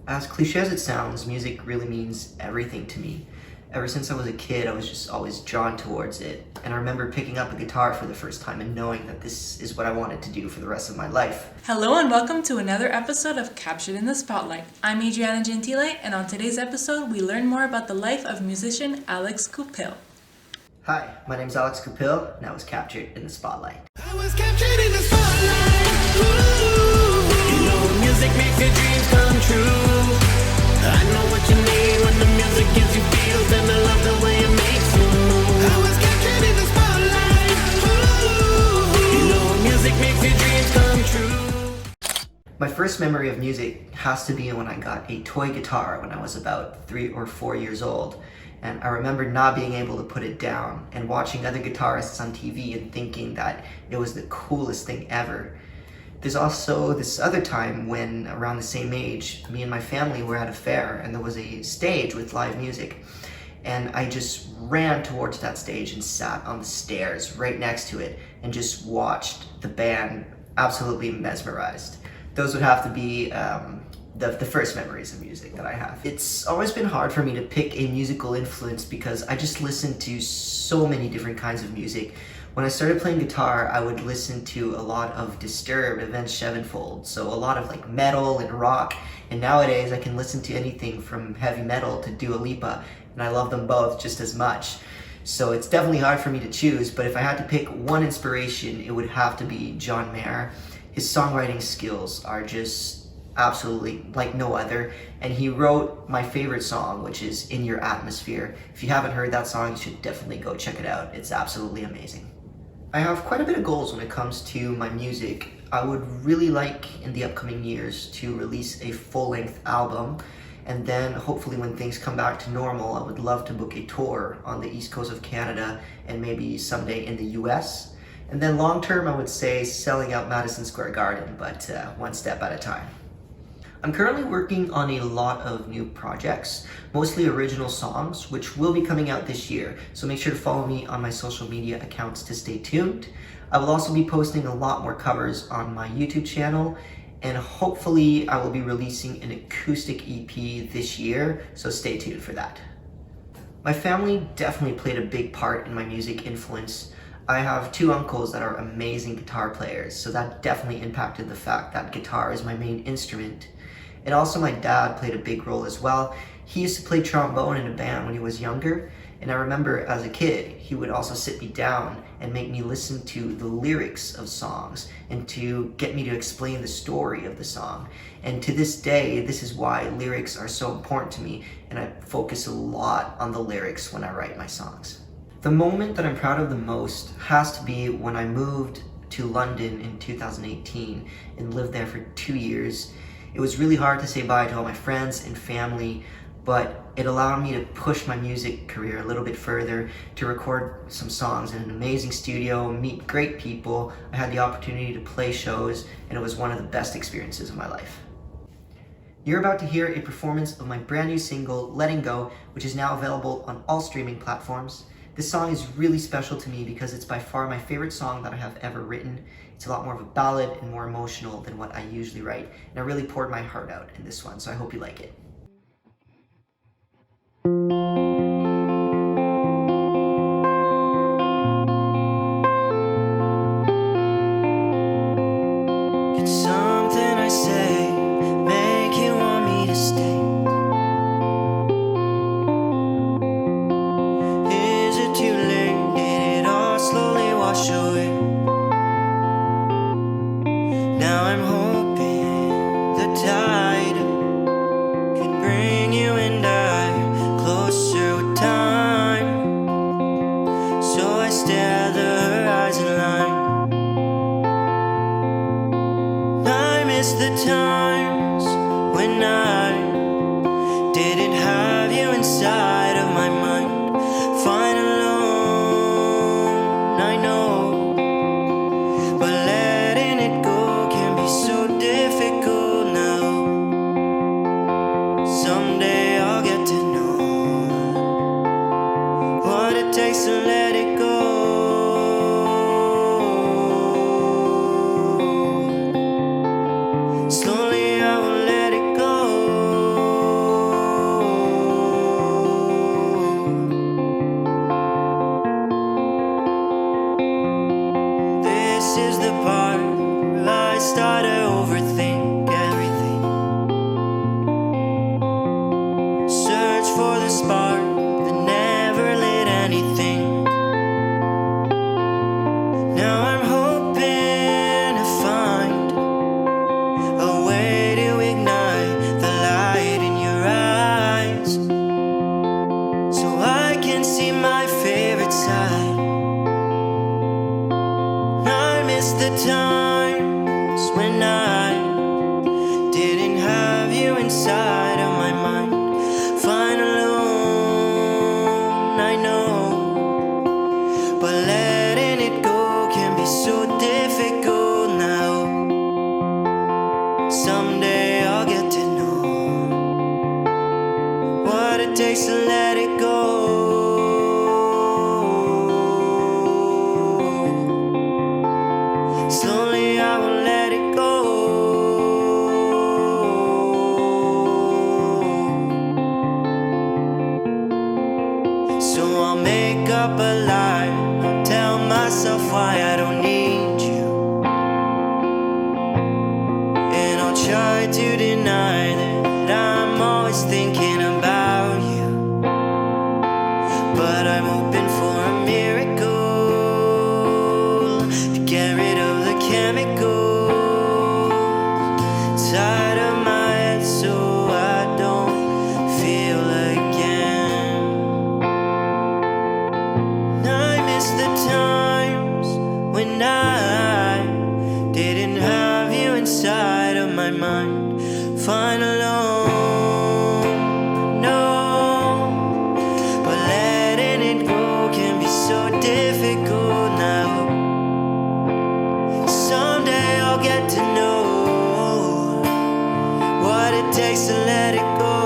As cliche as it sounds, music really means everything to me. Ever since I was a kid, I was just always drawn towards it. And I remember picking up a guitar for the first time and knowing that this is what I wanted to do for the rest of my life. Hello and welcome to another episode of Captured in the Spotlight. I'm Adriana Gentile, and on today's episode, we learn more about the life of musician Alex Goupil. Hi, my name's Alex Goupil, and I was captured in the spotlight. I was captured in the spotlight. Ooh, you know music makes your dreams come true. I know what you need when the music gives you feels, and I love the way it makes you move. I was captured in the spotlight. Ooh, you know music makes your dreams come true. My first memory of music has to be when I got a toy guitar when I was about 3 or 4 years old. And I remember not being able to put it down and watching other guitarists on TV and thinking that it was the coolest thing ever. There's also this other time when, around the same age, me and my family were at a fair and there was a stage with live music. And I just ran towards that stage and sat on the stairs right next to it and just watched the band, absolutely mesmerized. Those would have to be the first memories of music that I have. It's always been hard for me to pick a musical influence because I just listen to so many different kinds of music. When I started playing guitar, I would listen to a lot of Disturbed, Avenged Sevenfold, so a lot of like metal and rock. And nowadays I can listen to anything from heavy metal to Dua Lipa, and I love them both just as much. So it's definitely hard for me to choose, but if I had to pick one inspiration, it would have to be John Mayer. His songwriting skills are just absolutely like no other, and he wrote my favorite song, which is In Your Atmosphere. If you haven't heard that song, you should definitely go check it out. It's absolutely amazing. I have quite a bit of goals when it comes to my music. I would really like in the upcoming years to release a full-length album, and then hopefully when things come back to normal, I would love to book a tour on the east coast of Canada and maybe someday in the US. And then long term, I would say selling out Madison Square Garden, but one step at a time. I'm currently working on a lot of new projects, mostly original songs, which will be coming out this year, so make sure to follow me on my social media accounts to stay tuned. I will also be posting a lot more covers on my YouTube channel, and hopefully I will be releasing an acoustic EP this year, so stay tuned for that. My family definitely played a big part in my music influence. I have 2 uncles that are amazing guitar players, so that definitely impacted the fact that guitar is my main instrument. And also my dad played a big role as well. He used to play trombone in a band when he was younger, and I remember as a kid, he would also sit me down and make me listen to the lyrics of songs and to get me to explain the story of the song. And to this day, this is why lyrics are so important to me, and I focus a lot on the lyrics when I write my songs. The moment that I'm proud of the most has to be when I moved to London in 2018 and lived there for 2 years. It was really hard to say bye to all my friends and family, but it allowed me to push my music career a little bit further, to record some songs in an amazing studio, meet great people. I had the opportunity to play shows, and it was one of the best experiences of my life. You're about to hear a performance of my brand new single, Letting Go, which is now available on all streaming platforms. This song is really special to me because it's by far my favorite song that I have ever written. It's a lot more of a ballad and more emotional than what I usually write, and I really poured my heart out in this one, so I hope you like it. Can something I say make you want me to stay? Is it too late? Did it all slowly wash away? Now I'm hoping the tide can it takes to let it go. Slowly I will let it go. So I'll make up a lie, I'll tell myself why I don't need you, and I'll try to deny that I'm always thinking about you. But I'm hoping for a miracle to get rid of the chemicals inside of my head, so I don't feel again. I miss the times when I didn't have you inside of my mind. Fine alone, no, but letting it go can be so difficult now. Someday I'll get to know what it takes to let it go.